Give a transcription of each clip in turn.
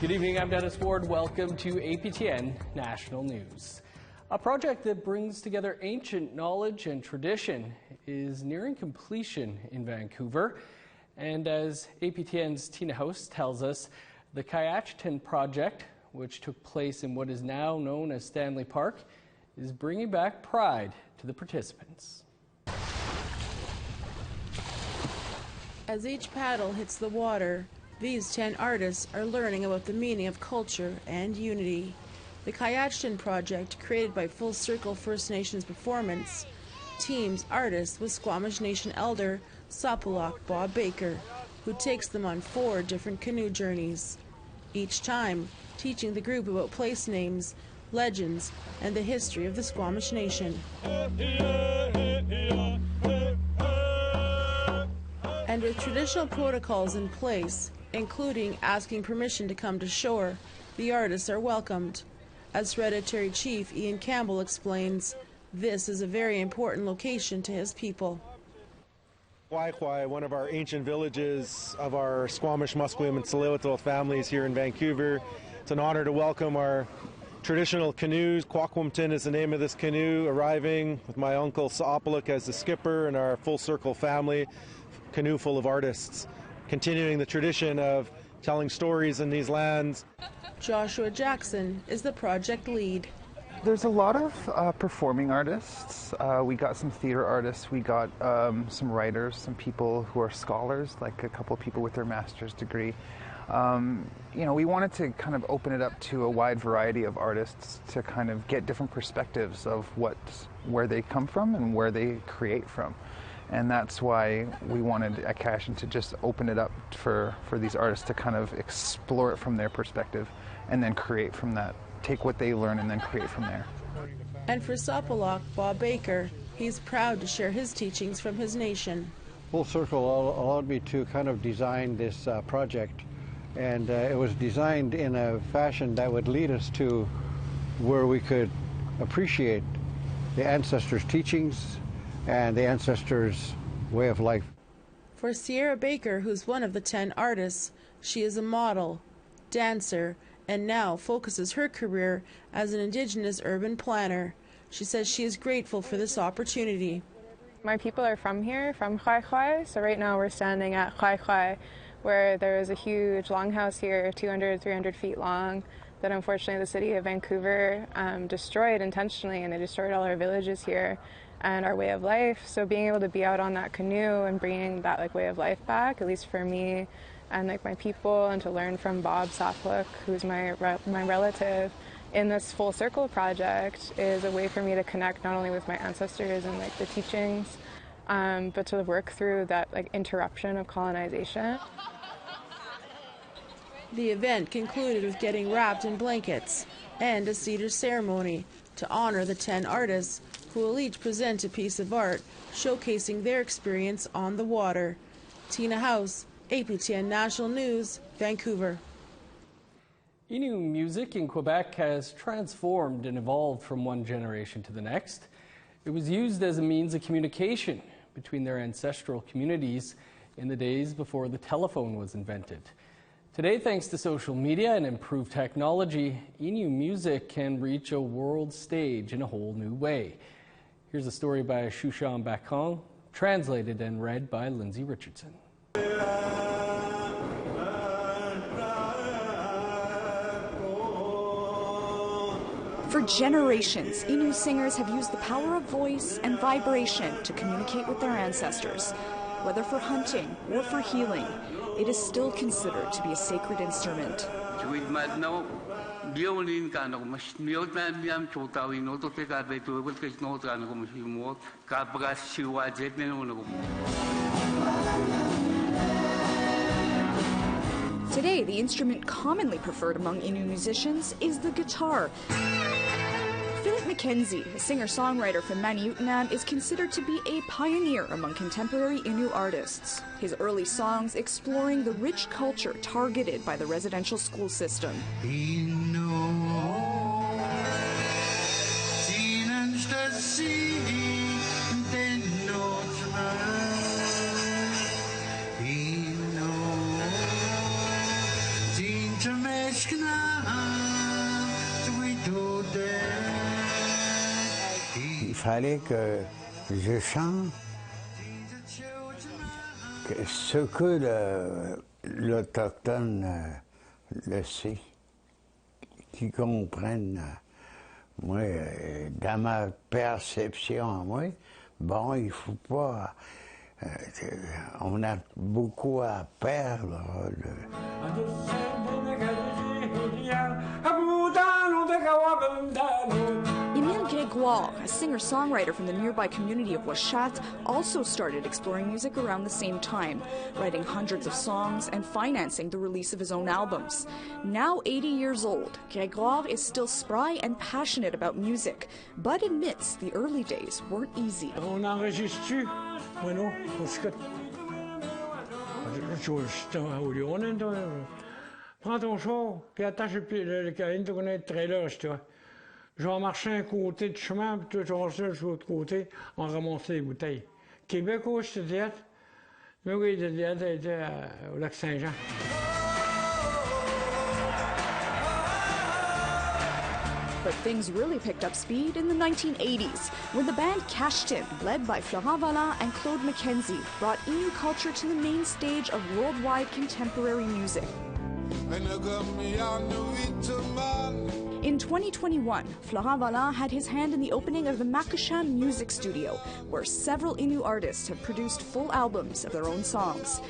Good evening, I'm Dennis Ward. Welcome to APTN National News. A project that brings together ancient knowledge and tradition is nearing completion in Vancouver. And as APTN's Tina House tells us, the APTN project, which took place in what is now known as Stanley Park, is bringing back pride to the participants. As each paddle hits the water, these 10 artists are learning about the meaning of culture and unity. The APTN project, created by Full Circle First Nations Performance, teams artists with Squamish Nation elder Sapulak Bob Baker, who takes them on 4 different canoe journeys, each time teaching the group about place names, legends, and the history of the Squamish Nation. And with traditional protocols in place, including asking permission to come to shore, the artists are welcomed. As Hereditary Chief Ian Campbell explains, this is a very important location to his people. Kwai, one of our ancient villages of our Squamish, Musqueam, and Tsleil-Waututh families here in Vancouver. It's an honor to welcome our traditional canoes. Quaquamton is the name of this canoe, arriving with my uncle Sapulak as the skipper and our Full Circle family, canoe full of artists, continuing the tradition of telling stories in these lands. Joshua Jackson is the project lead. There's a lot of performing artists. We got some theater artists, we got some writers, some people who are scholars, like a couple of people with their master's degree. You know, we wanted to kind of open it up to a wide variety of artists to kind of get different perspectives of where they come from and where they create from. And that's why we wanted at APTN to just open it up for these artists to kind of explore it from their perspective and then create from that. Take what they learn and then create from there. And for Sapulak Bob Baker, he's proud to share his teachings from his nation. Full Circle allowed me to kind of design this project, and it was designed in a fashion that would lead us to where we could appreciate the ancestors' teachings and the ancestors' way of life. For Sierra Baker, who's one of the 10 artists, she is a model, dancer, and now focuses her career as an Indigenous urban planner. She says she is grateful for this opportunity. My people are from here, from Kwai, so right now we're standing at Kwai, where there is a huge longhouse here, 200, 300 feet long, that unfortunately the city of Vancouver destroyed intentionally, and they destroyed all our villages here and our way of life. So being able to be out on that canoe and bringing that way of life back, at least for me and my people, and to learn from Bob Sapulak, who's my relative, in this Full Circle project, is a way for me to connect not only with my ancestors and the teachings, but to work through that interruption of colonization. The event concluded with getting wrapped in blankets and a cedar ceremony to honor the 10 artists, who will each present a piece of art showcasing their experience on the water. Tina House, APTN National News, Vancouver. Innu music in Quebec has transformed and evolved from one generation to the next. It was used as a means of communication between their ancestral communities in the days before the telephone was invented. Today, thanks to social media and improved technology, Innu music can reach a world stage in a whole new way. Here's a story by Shushan Bakong, translated and read by Lindsay Richardson. For generations, Innu singers have used the power of voice and vibration to communicate with their ancestors. Whether for hunting or for healing, it is still considered to be a sacred instrument. Today, the instrument commonly preferred among Innu musicians is the guitar. Philip Mackenzie, a singer-songwriter from Maniutanam, is considered to be a pioneer among contemporary Innu artists. His early songs exploring the rich culture targeted by the residential school system. Il fallait que je chante ce que l'Autochtone le sait, qu'ils comprennent. Moi, dans ma perception à moi, bon, il ne faut pas... on a beaucoup à perdre. Emile Grégoire, a singer-songwriter from the nearby community of Ouachat, also started exploring music around the same time, writing hundreds of songs and financing the release of his own albums. Now 80 years old, Grégoire is still spry and passionate about music, but admits the early days weren't easy. On enregistre-tu? Moi non, on se cut. Prends ton char, puis attache le trailer, je te vois. Je vais marcher un côté du chemin, puis toi, tu vas marcher de l'autre côté, on ramasse les bouteilles. Québec, où je te dis? Mais oui, je te dis, au lac Saint-Jean. But things really picked up speed in the 1980s, when the band Cashed In, led by Florent Vallant and Claude Mackenzie, brought Innu culture to the main stage of worldwide contemporary music. In 2021, Florent Vallant had his hand in the opening of the Makushan Music Studio, where several Innu artists have produced full albums of their own songs.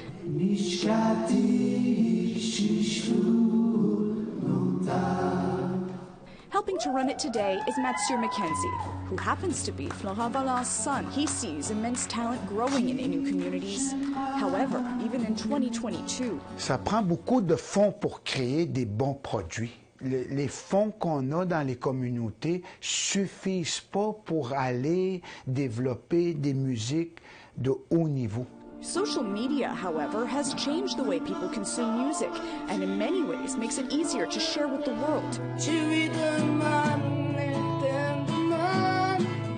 Helping to run it today is Mathieu Mackenzie, who happens to be Florent Vallant's son. He sees immense talent growing in Innu communities. However, even in 2022, ça prend beaucoup de fonds pour créer des bons produits. Les fonds qu'on a dans les communautés suffisent pas pour aller développer des musiques de haut niveau. social media, however, has changed the way people consume music, and in many ways makes it easier to share with the world.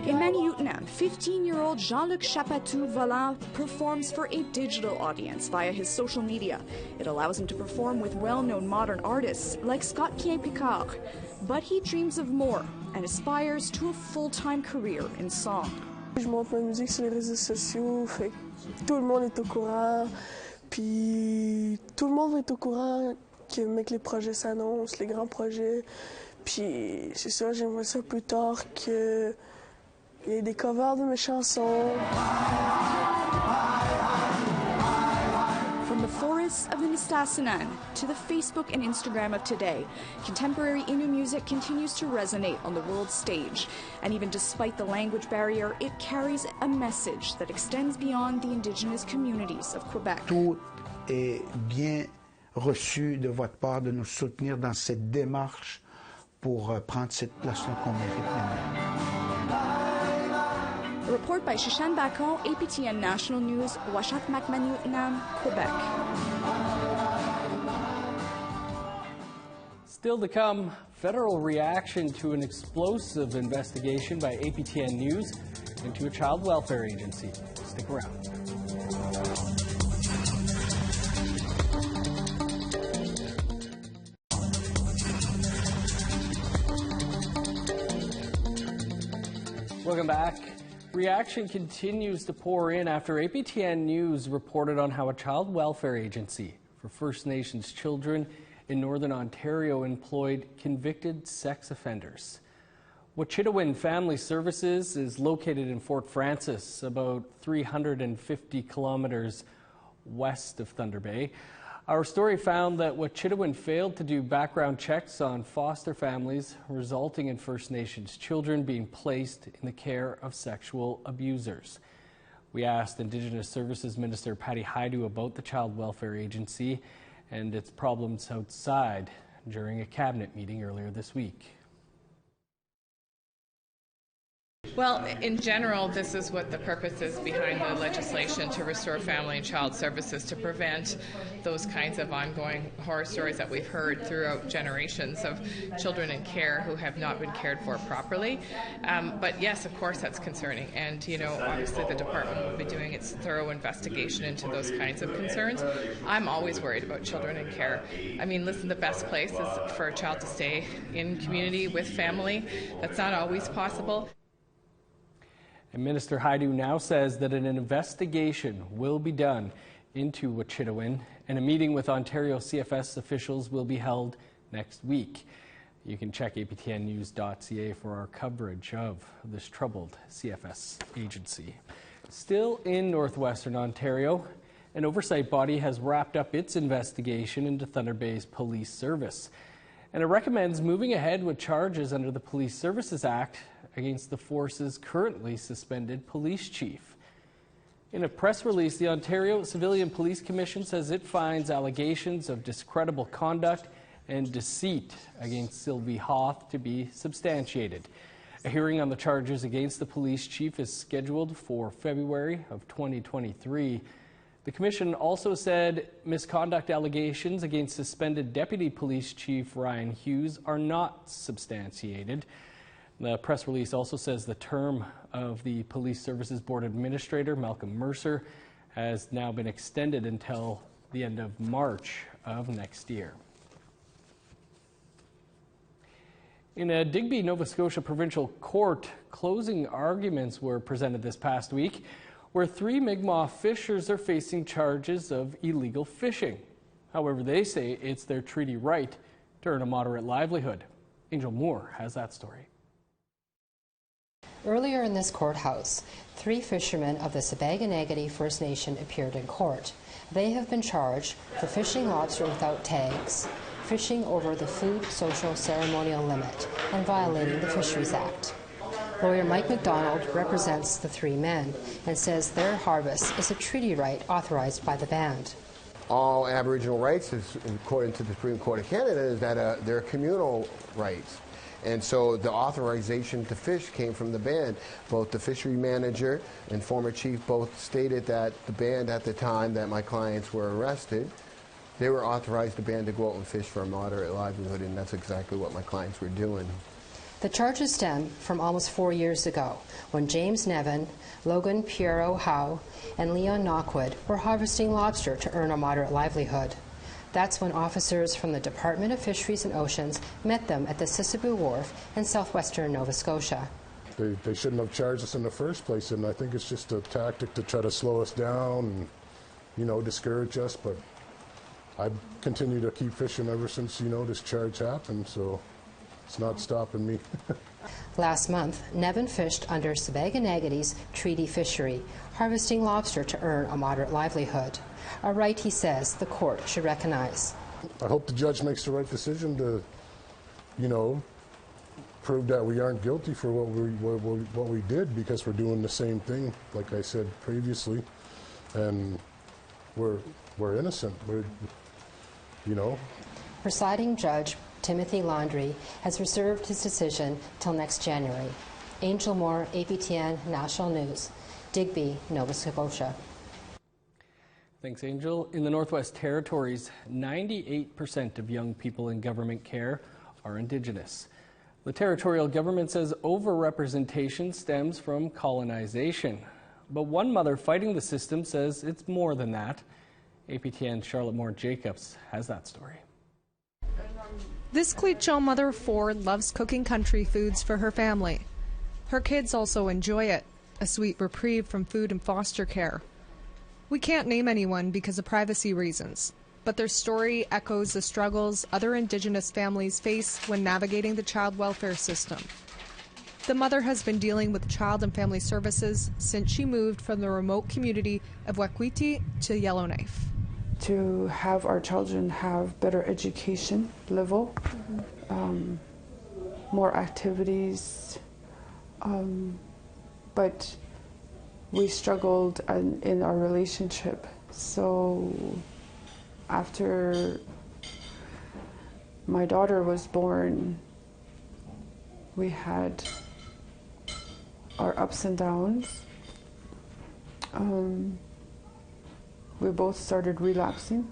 In Manioutenam, 15-year-old Jean-Luc Chapatou Vallant performs for a digital audience via his social media. It allows him to perform with well-known modern artists like Scott Picard. But he dreams of more and aspires to a full-time career in song. Je monte ma musique sur les réseaux sociaux, fait que tout le monde est au courant, puis tout le monde est au courant que mec, les projets s'annoncent, les grands projets, puis c'est ça, j'aimerais ça plus tard qu'il y ait des covers de mes chansons. From the forests of the Nistasinan to the Facebook and Instagram of today, contemporary Innu music continues to resonate on the world stage. And even despite the language barrier, it carries a message that extends beyond the Indigenous communities of Quebec. Tout est bien reçu de votre part de nous soutenir dans cette démarche pour prendre cette place-là qu'on mérite maintenant. A report by Shashan Bacon, APTN National News, Ouachat Macmanioutenam, Quebec. Still to come, federal reaction to an explosive investigation by APTN News into a child welfare agency. Stick around. Welcome back. Reaction continues to pour in after APTN News reported on how a child welfare agency for First Nations children in Northern Ontario employed convicted sex offenders. Wachitawin Family Services is located in Fort Frances, about 350 kilometers west of Thunder Bay. Our story found that Wachitawin failed to do background checks on foster families, resulting in First Nations children being placed in the care of sexual abusers. We asked Indigenous Services Minister Patty Haidu about the Child Welfare Agency and its problems outside during a cabinet meeting earlier this week. Well, in general, this is what the purpose is behind the legislation to restore family and child services, to prevent those kinds of ongoing horror stories that we've heard throughout generations of children in care who have not been cared for properly. But yes, of course, that's concerning. And, you know, obviously the department will be doing its thorough investigation into those kinds of concerns. I'm always worried about children in care. I mean, listen, the best place is for a child to stay in community with family. That's not always possible. And Minister Haidu now says that an investigation will be done into Wachitowin, and a meeting with Ontario CFS officials will be held next week. You can check aptnnews.ca for our coverage of this troubled CFS agency. Still in northwestern Ontario, an oversight body has wrapped up its investigation into Thunder Bay's police service, and it recommends moving ahead with charges under the Police Services Act against the force's currently suspended police chief. In a press release, the Ontario Civilian Police Commission says it finds allegations of discreditable conduct and deceit against Sylvie Hoth to be substantiated. A hearing on the charges against the police chief is scheduled for February of 2023. The Commission also said misconduct allegations against suspended Deputy Police Chief Ryan Hughes are not substantiated. The press release also says the term of the Police Services Board Administrator, Malcolm Mercer, has now been extended until the end of March of next year. In a Digby, Nova Scotia provincial court, closing arguments were presented this past week, where 3 Mi'kmaq fishers are facing charges of illegal fishing. However, they say it's their treaty right to earn a moderate livelihood. Angel Moore has that story. Earlier in this courthouse, 3 fishermen of the Sabaganagati First Nation appeared in court. They have been charged for fishing lobster without tags, fishing over the food social ceremonial limit, and violating the Fisheries Act. Lawyer Mike McDonald represents the 3 men and says their harvest is a treaty right authorized by the band. All Aboriginal rights, according to the Supreme Court of Canada, is that they're communal rights. And so the authorization to fish came from the band. Both the fishery manager and former chief both stated that the band at the time that my clients were arrested, they were authorized the band to go out and fish for a moderate livelihood, and that's exactly what my clients were doing. The charges stem from almost 4 years ago, when James Nevin, Logan Piero Howe, and Leon Knockwood were harvesting lobster to earn a moderate livelihood. That's when officers from the Department of Fisheries and Oceans met them at the Sissebu Wharf in southwestern Nova Scotia. They shouldn't have charged us in the first place, and I think it's just a tactic to try to slow us down and, you know, discourage us. But I've continued to keep fishing ever since, you know, this charge happened, so it's not stopping me. Last month, Nevin fished under Sabaganagati's treaty fishery, harvesting lobster to earn a moderate livelihood, a right he says the court should recognize. I hope the judge makes the right decision to, you know, prove that we aren't guilty for what we did, because we're doing the same thing, like I said previously, and we're innocent. You know. Presiding Judge Timothy Laundrie has reserved his decision till next January. Angel Moore, APTN National News, Digby, Nova Scotia. Thanks, Angel. In the Northwest Territories, 98% of young people in government care are Indigenous. The territorial government says overrepresentation stems from colonization. But one mother fighting the system says it's more than that. APTN's Charlotte Moore Jacobs has that story. This Quechua mother of 4 loves cooking country foods for her family. Her kids also enjoy it, a sweet reprieve from food and foster care. We can't name anyone because of privacy reasons, but their story echoes the struggles other Indigenous families face when navigating the child welfare system. The mother has been dealing with Child and Family Services since she moved from the remote community of Wakwiti to Yellowknife. To have our children have better education level, more activities, but we struggled in our relationship. So after my daughter was born, we had our our ups and downs. We both started relapsing,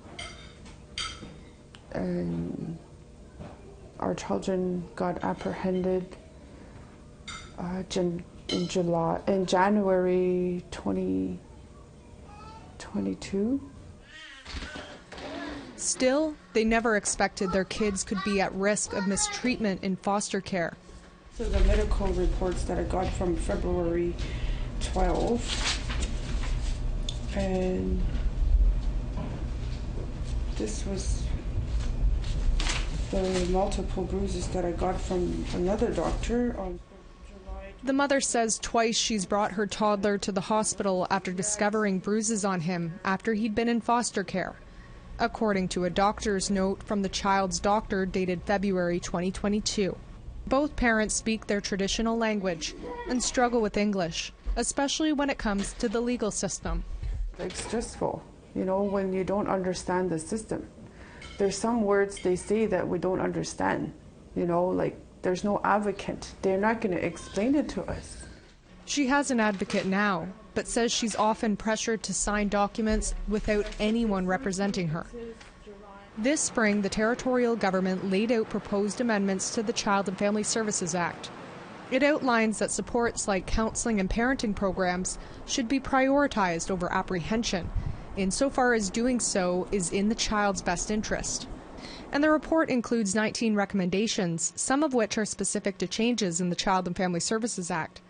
and our children got apprehended in January 2022. Still, they never expected their kids could be at risk of mistreatment in foster care. So the medical reports that I got from February 12th, and this was the multiple bruises that I got from another doctor on July. The mother says twice she's brought her toddler to the hospital after discovering bruises on him after he'd been in foster care, according to a doctor's note from the child's doctor dated February 2022. Both parents speak their traditional language and struggle with English, especially when it comes to the legal system. It's stressful, you know, when you don't understand the system. There's some words they say that we don't understand, you know, like there's no advocate. They're not going to explain it to us. She has an advocate now, but says she's often pressured to sign documents without anyone representing her. This spring, the territorial government laid out proposed amendments to the Child and Family Services Act. It outlines that supports like counseling and parenting programs should be prioritized over apprehension, insofar as doing so is in the child's best interest. And the report includes 19 recommendations, some of which are specific to changes in the Child and Family Services Act.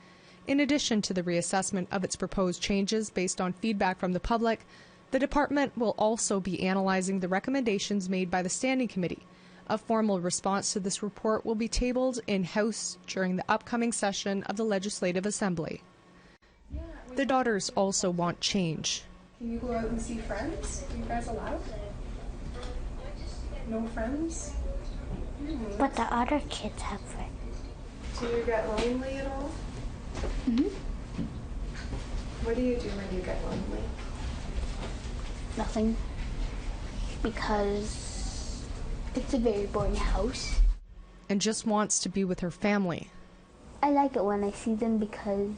In addition to the reassessment of its proposed changes based on feedback from the public, the department will also be analyzing the recommendations made by the Standing Committee. A formal response to this report will be tabled in-house during the upcoming session of the Legislative Assembly. The daughters also want change. Can you go out and see friends? Are you guys allowed? No friends? But the other kids have friends. Do you get lonely at all? Mm-hmm. What do you do when you get lonely? Nothing. Because it's a very boring house. And just wants to be with her family. I like it when I see them because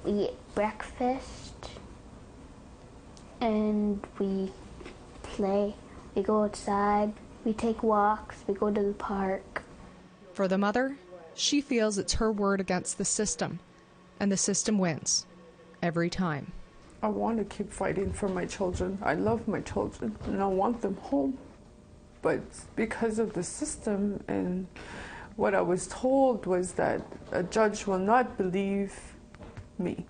we eat breakfast and we play. We go outside, we take walks, we go to the park. For the mother, she feels it's her word against the system, and the system wins every time. I want to keep fighting for my children. I love my children and I want them home. But because of the system and what I was told was that a judge will not believe me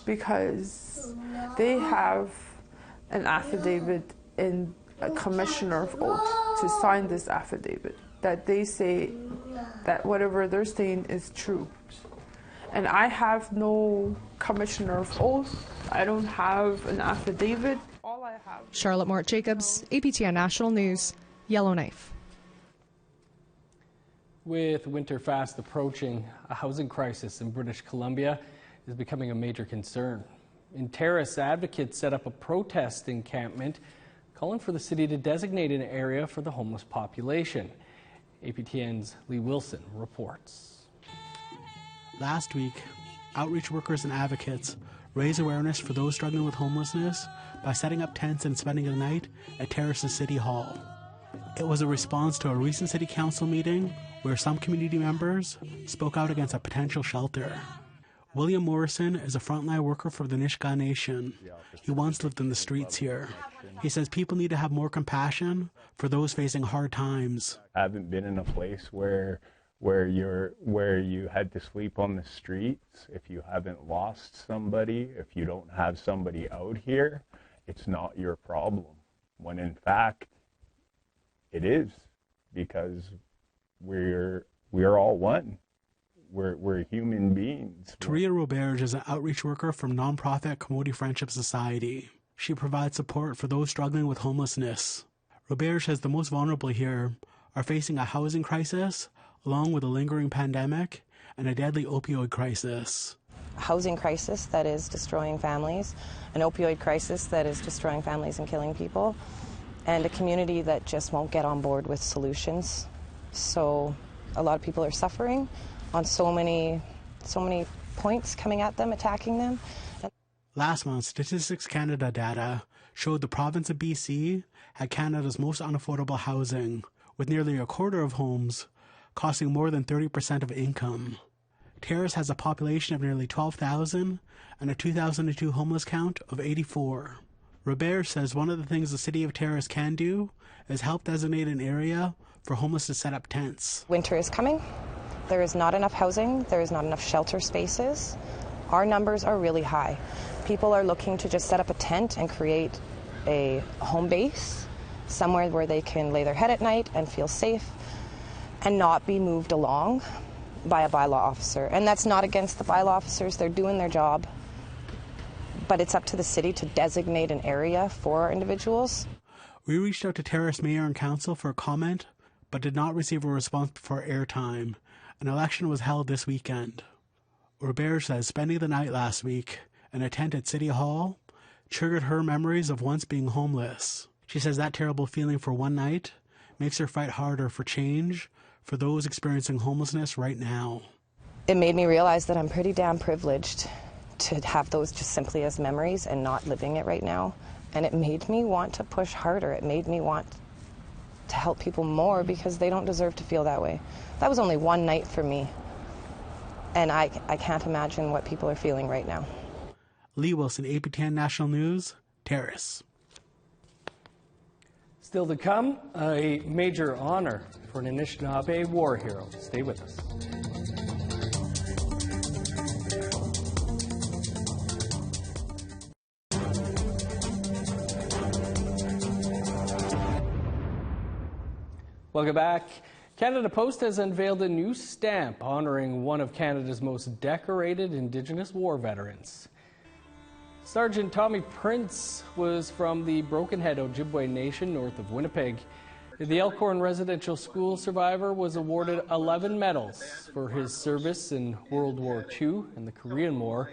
because they have an affidavit in a commissioner of oath to sign this affidavit that they say that whatever they're saying is true. And I have no commissioner of oath. I don't have an affidavit. All I have. Charlotte Mort-Jacobs, APTN National News, Yellowknife. With winter fast approaching, a housing crisis in British Columbia is becoming a major concern. In Terrace, advocates set up a protest encampment calling for the city to designate an area for the homeless population. APTN's Lee Wilson reports. Last week, outreach workers and advocates raised awareness for those struggling with homelessness by setting up tents and spending the night at Terrace's City Hall. It was a response to a recent City Council meeting where some community members spoke out against a potential shelter. William Morrison is a frontline worker for the Nisga'a Nation. He once lived in the streets here. He says people need to have more compassion for those facing hard times. I haven't been in a place where you had to sleep on the streets. If you haven't lost somebody, if you don't have somebody out here, it's not your problem. When in fact, it is, because we're all one. We're human beings. Taria Roberge is an outreach worker from nonprofit Commodity Friendship Society. She provides support for those struggling with homelessness. Roberge says the most vulnerable here are facing a housing crisis, along with a lingering pandemic and a deadly opioid crisis. A housing crisis that is destroying families, an opioid crisis that is destroying families and killing people, and a community that just won't get on board with solutions. So a lot of people are suffering on so many points coming at them, attacking them. Last month, Statistics Canada data showed the province of BC had Canada's most unaffordable housing, with nearly a quarter of homes costing more than 30% of income. Terrace has a population of nearly 12,000 and a 2002 homeless count of 84. Robert says one of the things the city of Terrace can do is help designate an area for homeless to set up tents. Winter is coming. There is not enough housing. There is not enough shelter spaces. Our numbers are really high. People are looking to just set up a tent and create a home base, somewhere where they can lay their head at night and feel safe and not be moved along by a bylaw officer. And that's not against the bylaw officers. They're doing their job. But it's up to the city to designate an area for our individuals. We reached out to Terrace Mayor and Council for a comment, but did not receive a response before airtime. An election was held this weekend. Robert says spending the night last week in a tent at City Hall triggered her memories of once being homeless. She says that terrible feeling for one night makes her fight harder for change for those experiencing homelessness right now. It made me realize that I'm pretty damn privileged to have those just simply as memories and not living it right now. And it made me want to push harder. It made me want to help people more because they don't deserve to feel that way. That was only one night for me. And I can't imagine what people are feeling right now. Lee Wilson, APTN National News, Terrace. Still to come, a major honor for an Anishinaabe war hero. Stay with us. Welcome back. Canada Post has unveiled a new stamp honoring one of Canada's most decorated Indigenous war veterans. Sergeant Tommy Prince was from the Broken Head Ojibwe Nation north of Winnipeg. The Elkhorn Residential School survivor was awarded 11 medals for his service in World War II and the Korean War,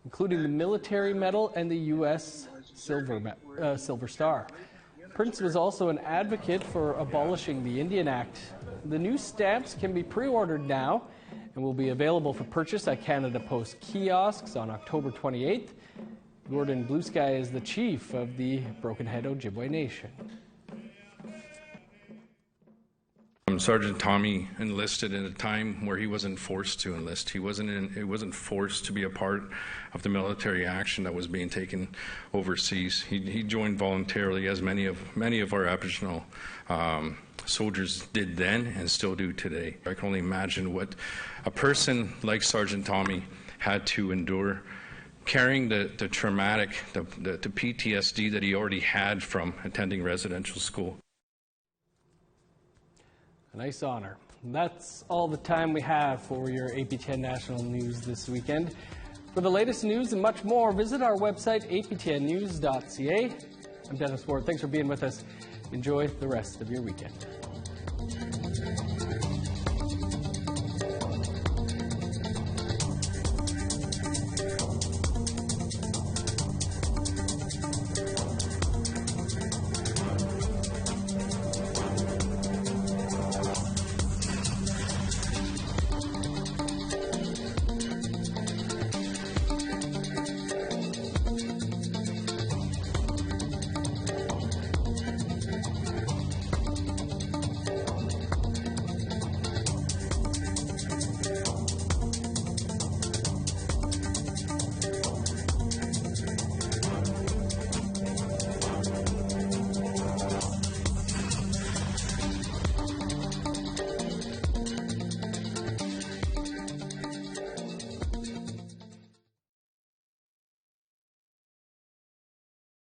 including the Military Medal and the U.S. Silver Star. Prince was also an advocate for abolishing the Indian Act. The new stamps can be pre-ordered now and will be available for purchase at Canada Post kiosks on October 28th. Gordon Blue Sky is the chief of the Broken Head Ojibwe Nation. Sergeant Tommy enlisted in a time where he wasn't forced to enlist. He wasn't forced to be a part of the military action that was being taken overseas. He joined voluntarily, as many of our Aboriginal soldiers did then and still do today. I can only imagine what a person like Sergeant Tommy had to endure, carrying the traumatic, the PTSD that he already had from attending residential school. A nice honor. That's all the time we have for your APTN National News this weekend. For the latest news and much more, visit our website, aptnnews.ca. I'm Dennis Ward. Thanks for being with us. Enjoy the rest of your weekend.